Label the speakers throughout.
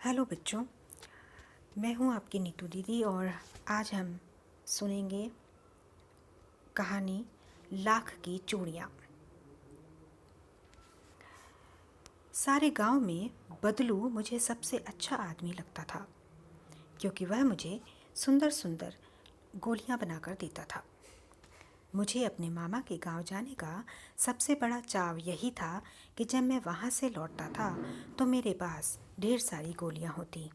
Speaker 1: Hello बच्चों, मैं हूँ आपकी नीतू दीदी और आज हम सुनेंगे कहानी लाख की चूड़ियाँ। सारे गांव में बदलू मुझे सबसे अच्छा आदमी लगता था क्योंकि वह मुझे सुंदर सुंदर गोलियाँ बनाकर देता था। मुझे अपने मामा के गांव जाने का सबसे बड़ा चाव यही था कि जब मैं वहाँ से लौटता था तो मेरे पास ढेर सारी गोलियाँ होती,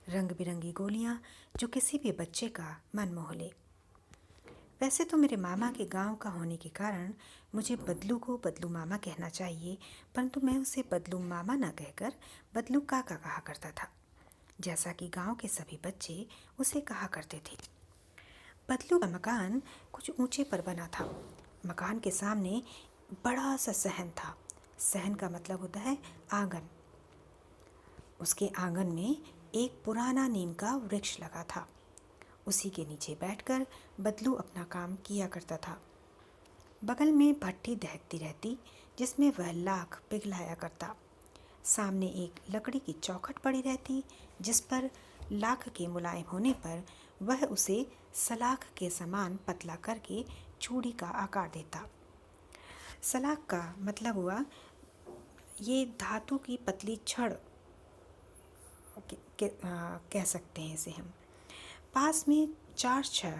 Speaker 1: रंग बिरंगी गोलियाँ जो किसी भी बच्चे का मन मोह ले। वैसे तो मेरे मामा के गांव का होने के कारण मुझे बदलू को बदलू मामा कहना चाहिए, परंतु मैं उसे बदलू मामा न कहकर बदलू काका कहा करता था, जैसा कि गांव के सभी बच्चे उसे कहा करते थे। बदलू का मकान कुछ ऊंचे पर बना था। मकान के सामने बड़ा सा सहन था। सहन का मतलब होता है आंगन। उसके आंगन में एक पुराना नीम का वृक्ष लगा था। उसी के नीचे बैठकर बदलू अपना काम किया करता था। बगल में भट्ठी दहकती रहती जिसमें वह लाख पिघलाया करता। सामने एक लकड़ी की चौखट पड़ी रहती जिस पर लाख के मुलायम होने पर वह उसे सलाख के समान पतला करके चूड़ी का आकार देता। सलाख का मतलब हुआ ये धातु की पतली छड़ कह सकते हैं इसे हम। पास में 4-6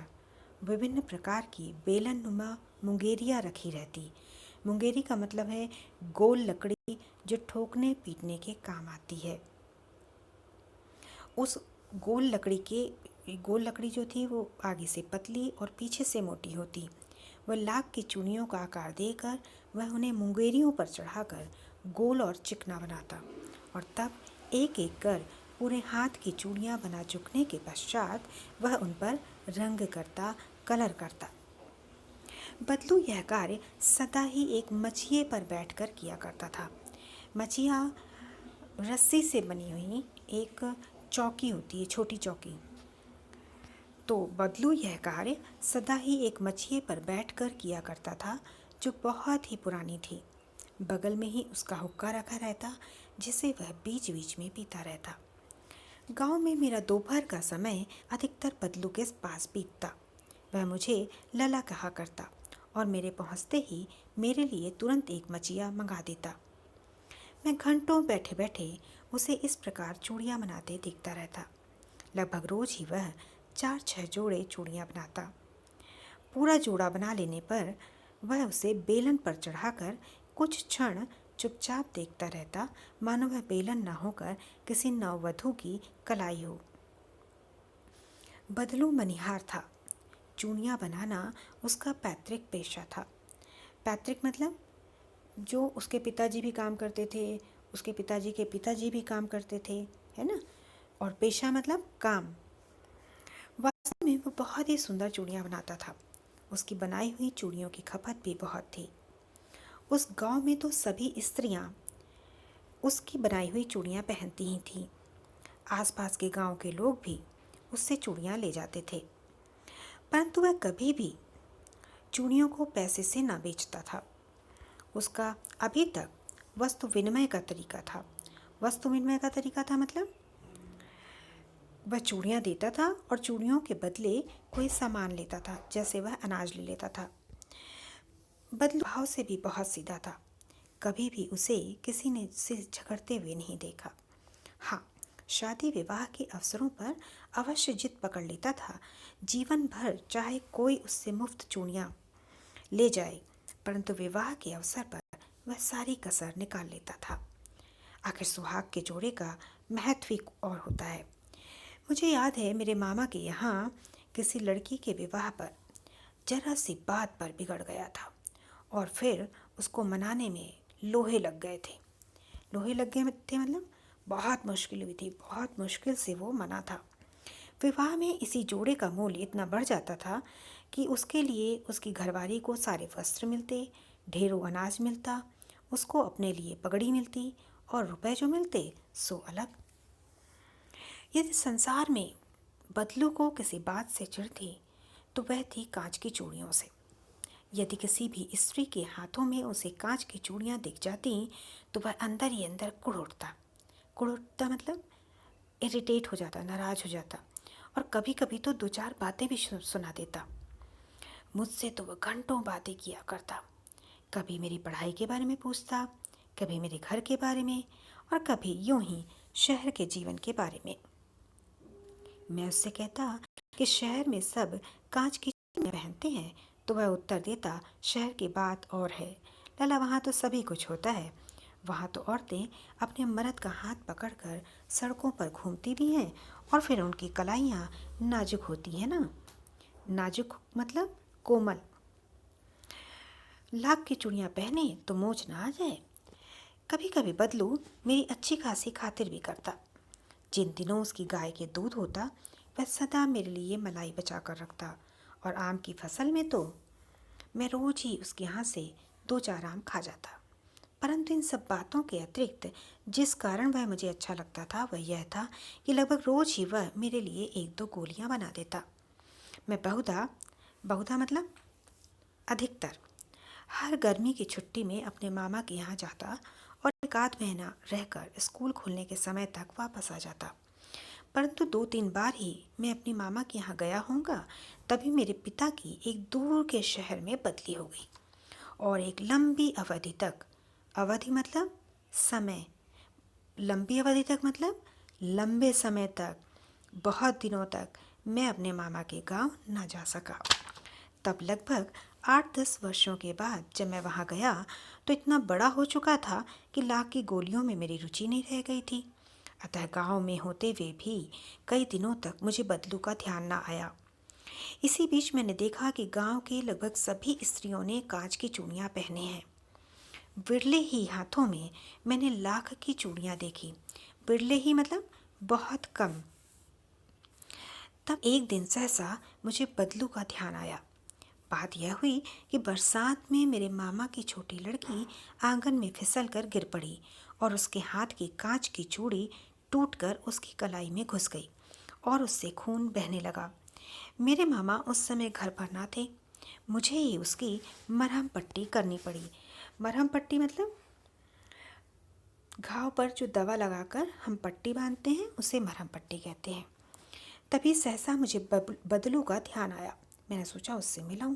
Speaker 1: विभिन्न प्रकार की बेलन नुमा मुंगेरियाँ रखी रहती। मुंगेरी का मतलब है गोल लकड़ी जो ठोकने पीटने के काम आती है। उस गोल लकड़ी जो थी वो आगे से पतली और पीछे से मोटी होती। वह लाख की चूड़ियों का आकार देकर वह उन्हें मुंगेरियों पर चढ़ाकर गोल और चिकना बनाता और तब एक एक कर पूरे हाथ की चूड़ियाँ बना चुकने के पश्चात वह उन पर रंग करता, कलर करता। बदलू यह कार्य सदा ही एक मछिए पर बैठकर किया करता था। मछिया रस्सी से बनी हुई एक चौकी होती है, छोटी चौकी। तो बदलू यह कार्य सदा ही एक मछिए पर बैठकर किया करता था जो बहुत ही पुरानी थी। बगल में ही उसका हुक्का रखा रहता जिसे वह बीच बीच में पीता रहता। गांव में मेरा दोपहर का समय अधिकतर बदलू के पास बीतता। वह मुझे लला कहा करता और मेरे पहुंचते ही मेरे लिए तुरंत एक मचिया मंगा देता। मैं घंटों बैठे बैठे उसे इस प्रकार चूड़ियाँ बनाते देखता रहता। लगभग रोज ही वह 4-6 जोड़े चूड़ियाँ बनाता। पूरा जोड़ा बना लेने पर वह उसे बेलन पर चढ़ाकर कुछ क्षण चुपचाप देखता रहता, मानो वह बेलन न होकर किसी नववधू की कलाई हो। बदलू मनिहार था। चूड़ियाँ बनाना उसका पैतृक पेशा था। पैतृक मतलब जो उसके पिताजी भी काम करते थे, उसके पिताजी के पिताजी भी काम करते थे, है ना। और पेशा मतलब काम। वास्तव में वो बहुत ही सुंदर चूड़ियाँ बनाता था। उसकी बनाई हुई चूड़ियों की खपत भी बहुत थी। उस गांव में तो सभी स्त्रियां उसकी बनाई हुई चूड़ियाँ पहनती ही थीं। आसपास के गांव के लोग भी उससे चूड़ियाँ ले जाते थे, परंतु वह कभी भी चूड़ियों को पैसे से ना बेचता था। उसका अभी तक वस्तु विनिमय का तरीका था। वस्तु विनिमय का तरीका था मतलब वह चूड़ियाँ देता था और चूड़ियों के बदले कोई सामान लेता था, जैसे वह अनाज ले लेता था। बदलू भाव से भी बहुत सीधा था। कभी भी उसे किसी ने से झगड़ते हुए नहीं देखा। हाँ, शादी विवाह के अवसरों पर अवश्य जिद पकड़ लेता था। जीवन भर चाहे कोई उससे मुफ्त चूड़ियाँ ले जाए, परंतु विवाह के अवसर पर वह सारी कसर निकाल लेता था। आखिर सुहाग के जोड़े का महत्व ही और होता है। मुझे याद है मेरे मामा के यहाँ किसी लड़की के विवाह पर जरा सी बात पर बिगड़ गया था और फिर उसको मनाने में लोहे लग गए थे। लोहे लग गए थे मतलब बहुत मुश्किल हुई थी, बहुत मुश्किल से वो मना था। विवाह में इसी जोड़े का मूल्य इतना बढ़ जाता था कि उसके लिए उसकी घरवाली को सारे वस्त्र मिलते, ढेरों अनाज मिलता, उसको अपने लिए पगड़ी मिलती और रुपए जो मिलते सो अलग। यदि संसार में बदलू को किसी बात से चिढ़ थी तो वह थी कांच की चूड़ियों से। यदि किसी भी स्त्री के हाथों में उसे कांच की चूड़ियाँ दिख जाती तो वह अंदर ही अंदर कुढ़ उठता। कुढ़ उठता मतलब इरिटेट हो जाता, नाराज़ हो जाता, और कभी कभी तो दो चार बातें भी सुना देता। मुझसे तो वह घंटों बातें किया करता। कभी मेरी पढ़ाई के बारे में पूछता, कभी मेरे घर के बारे में, और कभी यूं ही शहर के जीवन के बारे में। मैं उससे कहता कि शहर में सब कांच की चूड़ियां पहनते हैं, तो वह उत्तर देता, शहर की बात और है लला, वहाँ तो सभी कुछ होता है। वहाँ तो औरतें अपने मर्द का हाथ पकड़कर सड़कों पर घूमती भी हैं, और फिर उनकी कलाइयाँ नाजुक होती हैं ना। नाजुक मतलब कोमल। लाख की चूड़ियाँ पहने तो मोच ना आ जाए। कभी कभी बदलू मेरी अच्छी खासी खातिर भी करता। जिन दिनों उसकी गाय के दूध होता, वह सदा मेरे लिए मलाई बचा कर रखता, और आम की फसल में तो मैं रोज ही उसके यहाँ से दो चार आम खा जाता। परंतु इन सब बातों के अतिरिक्त जिस कारण वह मुझे अच्छा लगता था, वह यह था कि लगभग रोज ही वह मेरे लिए एक दो गोलियां बना देता। मैं बहुधा बहुधा मतलब अधिकतर हर गर्मी की छुट्टी में अपने मामा के यहाँ जाता, और एक आध महीना रहकर स्कूल खुलने के समय तक वापस आ जाता। परंतु दो तीन बार ही मैं अपनी मामा के यहाँ गया होऊंगा, तभी मेरे पिता की एक दूर के शहर में बदली हो गई, और एक लंबी अवधि तक, अवधि मतलब समय, लंबी अवधि तक मतलब लंबे समय तक, बहुत दिनों तक मैं अपने मामा के गांव ना जा सका। तब लगभग 8-10 वर्षों के बाद जब मैं वहाँ गया, तो इतना बड़ा हो चुका था कि लाख की गोलियों में मेरी रुचि नहीं रह गई थी। अतः गांव में होते हुए भी कई दिनों तक मुझे बदलू का ध्यान ना आया। इसी बीच मैंने देखा कि गांव के लगभग सभी स्त्रियों ने कांच की चूड़ियाँ पहने हैं। बिरले ही हाथों में मैंने लाख की चूड़ियाँ देखी। बिरले ही मतलब बहुत कम। तब एक दिन सहसा मुझे बदलू का ध्यान आया। बात यह हुई कि बरसात में मेरे मामा की छोटी लड़की आंगन में फिसल कर गिर पड़ी, और उसके हाथ की कांच की चूड़ी टूटकर उसकी कलाई में घुस गई, और उससे खून बहने लगा। मेरे मामा उस समय घर पर ना थे। मुझे ही उसकी मरहम पट्टी करनी पड़ी। मरहम पट्टी मतलब घाव पर जो दवा लगाकर हम पट्टी बांधते हैं, उसे मरहम पट्टी कहते हैं। तभी सहसा मुझे बदलू का ध्यान आया। मैंने सोचा उससे मिलाऊं।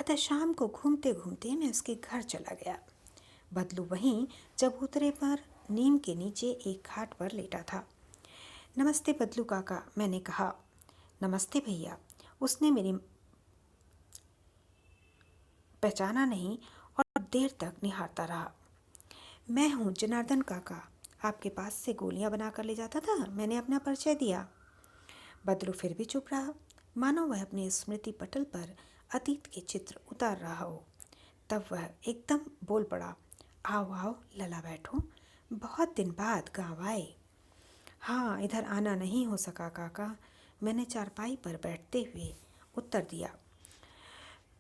Speaker 1: अतः शाम को घूमते घूमते मैं उसके घर चला गया। बदलू वहीं चबूतरे पर नीम के नीचे एक खाट पर लेटा था। नमस्ते बदलू काका, मैंने कहा। नमस्ते भैया। उसने मेरी पहचाना नहीं, और देर तक निहारता रहा। मैं हूँ जनार्दन काका, आपके पास से गोलियां बना कर ले जाता था, मैंने अपना परिचय दिया। बदलू फिर भी चुप रहा, मानो वह अपने स्मृति पटल पर अतीत के चित्र उतार रहा हो। तब वह एकदम बोल पड़ा, आओ आओ लला, बैठो, बहुत दिन बाद गाँव आए। हाँ, इधर आना नहीं हो सका काका, मैंने चारपाई पर बैठते हुए उत्तर दिया।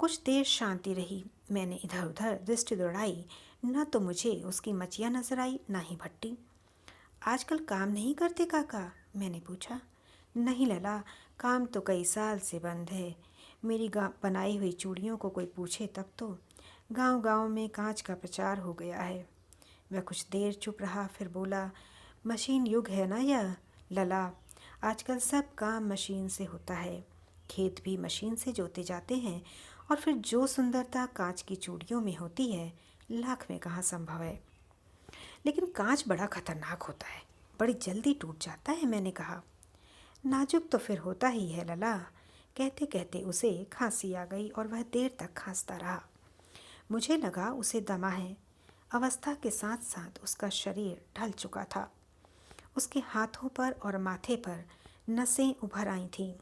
Speaker 1: कुछ देर शांति रही। मैंने इधर उधर दृष्टि दौड़ाई, न तो मुझे उसकी मचिया नजर आई, न ही भट्टी। आजकल काम नहीं करते काका, मैंने पूछा। नहीं लला, काम तो कई साल से बंद है। मेरी बनाई हुई चूड़ियों को कोई पूछे तब तो। गांव गांव में कांच का प्रचार हो गया है। वह कुछ देर चुप रहा, फिर बोला, मशीन युग है ना यह लला, आजकल सब काम मशीन से होता है। खेत भी मशीन से जोते जाते हैं, और फिर जो सुंदरता कांच की चूड़ियों में होती है, लाख में कहाँ संभव है। लेकिन कांच बड़ा खतरनाक होता है, बड़ी जल्दी टूट जाता है, मैंने कहा। नाजुक तो फिर होता ही है लला। कहते कहते उसे खांसी आ गई, और वह देर तक खांसता रहा। मुझे लगा उसे दमा है। अवस्था के साथ साथ उसका शरीर ढल चुका था। उसके हाथों पर और माथे पर नसें उभर आई थीं।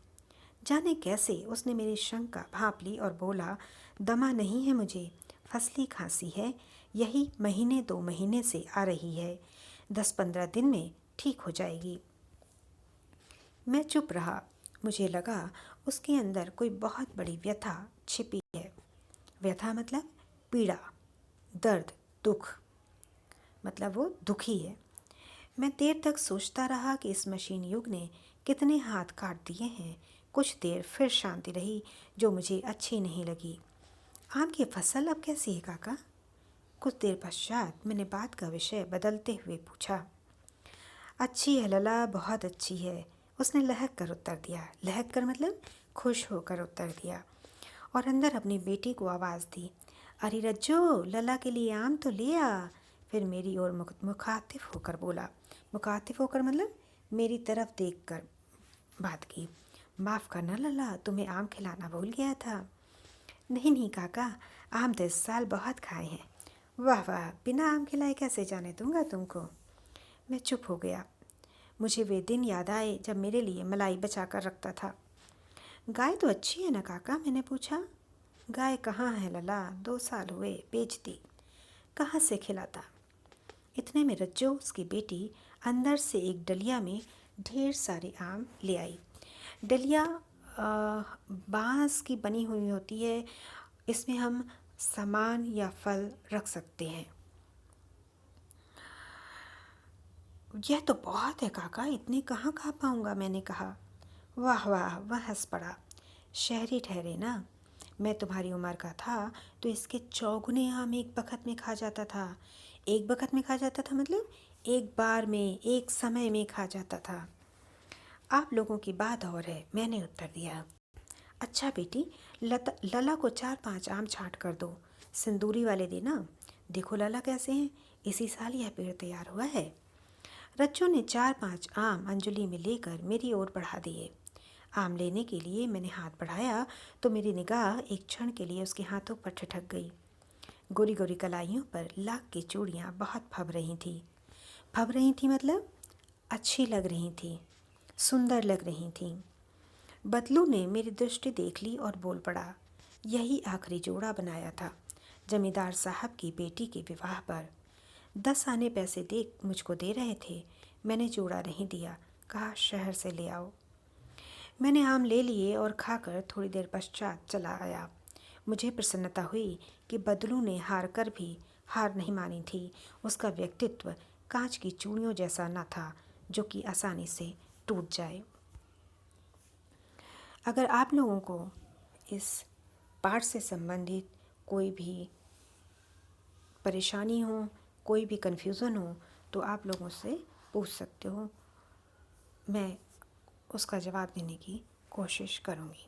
Speaker 1: जाने कैसे उसने मेरी शंका भांप ली और बोला, दमा नहीं है मुझे, फसली खांसी है, यही महीने 2 महीने से आ रही है, 10-15 दिन में ठीक हो जाएगी। मैं चुप रहा। मुझे लगा उसके अंदर कोई बहुत बड़ी व्यथा छिपी है। व्यथा मतलब पीड़ा, दर्द, दुख, मतलब वो दुखी है। मैं देर तक सोचता रहा कि इस मशीन युग ने कितने हाथ काट दिए हैं। कुछ देर फिर शांति रही, जो मुझे अच्छी नहीं लगी। आम की फसल अब कैसी है काका? कुछ देर पश्चात मैंने बात का विषय बदलते हुए पूछा। अच्छी है लला, बहुत अच्छी है, उसने लहक कर उत्तर दिया। लहक कर मतलब खुश होकर उत्तर दिया। और अंदर अपनी बेटी को आवाज़ दी, अरे रज्जो, लला के लिए आम तो ले आ। फिर मेरी ओर मुखातिब होकर बोला। मुखातिब होकर मतलब मेरी तरफ देख कर बात की, माफ़ करना लला, तुम्हें आम खिलाना भूल गया था। नहीं नहीं काका, आम तो इस साल बहुत खाए हैं। वाह वाह, बिना आम खिलाए कैसे जाने दूंगा तुमको। मैं चुप हो गया। मुझे वे दिन याद आए जब मेरे लिए मलाई बचा कर रखता था। गाय तो अच्छी है ना काका, मैंने पूछा। गाय कहाँ है लला, 2 साल हुए, बेच दी। कहाँ से खिलाता। इतने में रज्जो, उसकी बेटी, अंदर से एक डलिया में ढेर सारे आम ले आई। डलिया बांस की बनी हुई होती है, इसमें हम सामान या फल रख सकते हैं। यह तो बहुत है काका, इतने कहाँ खा पाऊँगा, मैंने कहा। वाह वाह, वह हंस पड़ा। शहरी ठहरे ना, मैं तुम्हारी उम्र का था तो इसके चौगुने आम एक बखत में खा जाता था। एक बखत में खा जाता था मतलब एक बार में, एक समय में खा जाता था। आप लोगों की बात और है, मैंने उत्तर दिया। अच्छा बेटी, लला को 4-5 आम छांट कर दो, सिंदूरी वाले देना। देखो लला कैसे हैं, इसी साल यह पेड़ तैयार हुआ है। रज्जू ने 4-5 आम अंजलि में लेकर मेरी ओर बढ़ा दिए। आम लेने के लिए मैंने हाथ बढ़ाया तो मेरी निगाह एक क्षण के लिए उसके हाथों पर ठिठक गई। गोरी गोरी कलाइयों पर लाख की चूड़ियाँ बहुत फब रही थी। फब रही थी मतलब अच्छी लग रही थी, सुंदर लग रही थी। बदलू ने मेरी दृष्टि देख ली और बोल पड़ा, यही आखिरी जोड़ा बनाया था जमींदार साहब की बेटी के विवाह पर। 10 आने पैसे दे मुझको दे रहे थे, मैंने जोड़ा नहीं दिया, कहा शहर से ले आओ। मैंने आम ले लिए और खाकर थोड़ी देर पश्चात चला आया। मुझे प्रसन्नता हुई कि बदलू ने हार कर भी हार नहीं मानी थी। उसका व्यक्तित्व कांच की चूड़ियों जैसा न था जो कि आसानी से टूट जाए। अगर आप लोगों को इस पाठ से संबंधित कोई भी परेशानी हो, कोई भी कन्फ्यूज़न हो, तो आप लोगों से पूछ सकते हो। मैं उसका जवाब देने की कोशिश करूँगी।